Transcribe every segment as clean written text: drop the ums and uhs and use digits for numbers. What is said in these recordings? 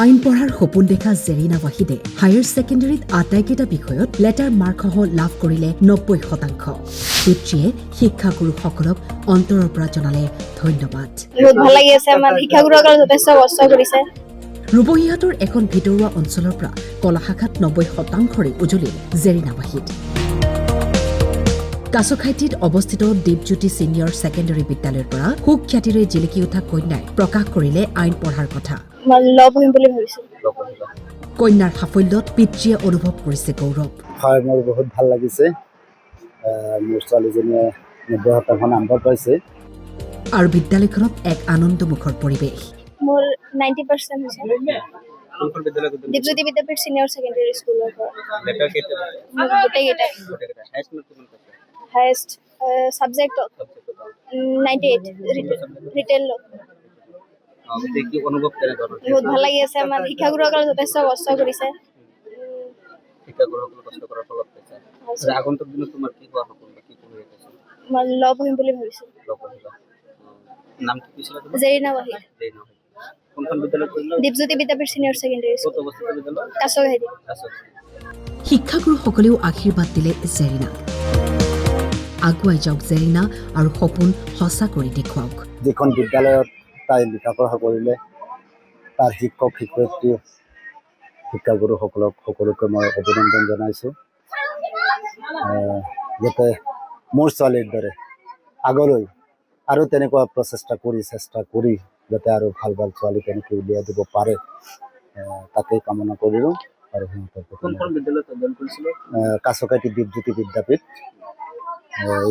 আইন পঢ়াৰ সপোন দেখা জেৰিনা ৱাহিদে হায়াৰ ছেকেণ্ডেৰীত আটাইকেইটা বিষয়ত লেটাৰ মাৰ্কসহ লাভ কৰিলে 90%। পিতৃয়ে শিক্ষাগুৰুসকলক অন্তৰৰ পৰা জনালে ধন্যবাদ। বহুত ভাল লাগি আছে, আমাৰ শিক্ষাগুৰুসকলে যথেষ্ট কষ্ট কৰিছে। ৰূপহীহাটৰ এখন ভিতৰুৱা অঞ্চলৰ পৰা কলা শাখাত 90%ৰে উজলিল জেৰিনা ৱাহিদ। কাছখাইটিত অৱস্থিত দীপজ্যোতি ছিনিয়ৰ ছেকেণ্ডেৰী বিদ্যালয়ৰ পৰা সুখ্যাতিৰে জিলিকি উঠা কন্যাই প্ৰকাশ কৰিলে আইন পঢ়াৰ কথা। মই ল পঢ়িম বুলি ভাবিছোঁ। কন্যাৰ সাফল্যত পিতৃয়ে অনুভৱ কৰিছে গৌৰৱ। হয়, মোৰ বহুত ভাল লাগিছে। মোৰ ছোৱালীজনীয়ে 90% নম্বৰ পাইছে। আৰু বিদ্যালয়খনত এক আনন্দমুখৰ পৰিৱেশ। মোৰ 90% হৈছে। দীপজ্যোতি বিদ্যাপীঠ ছিনিয়ৰ ছেকেণ্ডেৰী স্কুলৰ পৰা। মোৰ গোটেইকেইটাই হায়েষ্ট ছাবজেক্টত 98 ৰিটেইলত। বহুত ভাল লাগি আছে, আমাৰ শিক্ষাগুৰুসকলে যথেষ্ট কষ্ট কৰিছে। মই ল পঢ়িম বুলি ভাবিছোঁ। জেৰিনা ৱাহিদ, দীপজ্যোতি বিদ্যাপীঠ ছিনিয়ৰ ছেকেণ্ডেৰী স্কুল, কাছখাইটি। শিক্ষাগুৰুসকলেও আশীৰ্বাদ দিলে জেৰিনাক। আগুৱাই যাওক জেৰিনা আৰু সপোন সঁচা কৰি দেখুৱাওক। যিখন বিদ্যালয়ত তাই লিখা পঢ়া কৰিলে, তাৰ শিক্ষক শিক্ষয়িত্ৰী শিক্ষাগুৰুসকলক সকলোকে মই অভিনন্দন জনাইছোঁ। যাতে মোৰ ছোৱালীৰ দৰে আগলৈ আৰু তেনেকুৱা চেষ্টা কৰি যাতে আৰু ভাল ভাল ছোৱালী তেনেকৈ উলিয়াই দিব পাৰে, তাকেই কামনা কৰিলোঁ। আৰু কাছখাইটি দীপজ্যোতি বিদ্যাপীঠ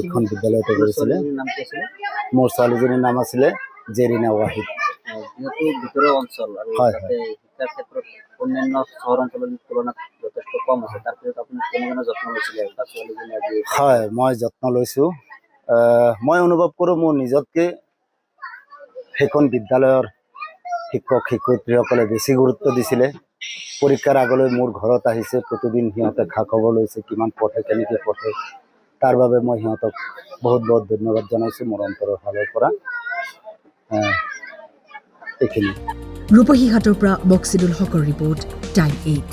এইখন বিদ্যালয়তে কৰিছিলে। মোৰ ছোৱালীজনীৰ নাম আছিলে জেৰিনা ৱাহিদ। হয়, হয়, মই যত্ন লৈছোঁ। মই অনুভৱ কৰোঁ মোৰ নিজতকৈ সেইখন বিদ্যালয়ৰ শিক্ষক শিক্ষয়িত্ৰীসকলে বেছি গুৰুত্ব দিছিলে। পৰীক্ষাৰ আগলৈ মোৰ ঘৰত আহিছে, প্ৰতিদিন সিহঁতে খা খবৰ লৈছে, কিমান পঢ়ে কেনেকৈ পঢ়ে। তাৰ বাবে মই সিহঁতক বহুত বহুত ধন্যবাদ জনাইছোঁ মোৰ অন্তৰৰ ফালৰ পৰা। এইখিনি। ৰূপহীহাটৰ পৰা মকছিদুল হকৰ ৰিপৰ্ট, টাইম 8।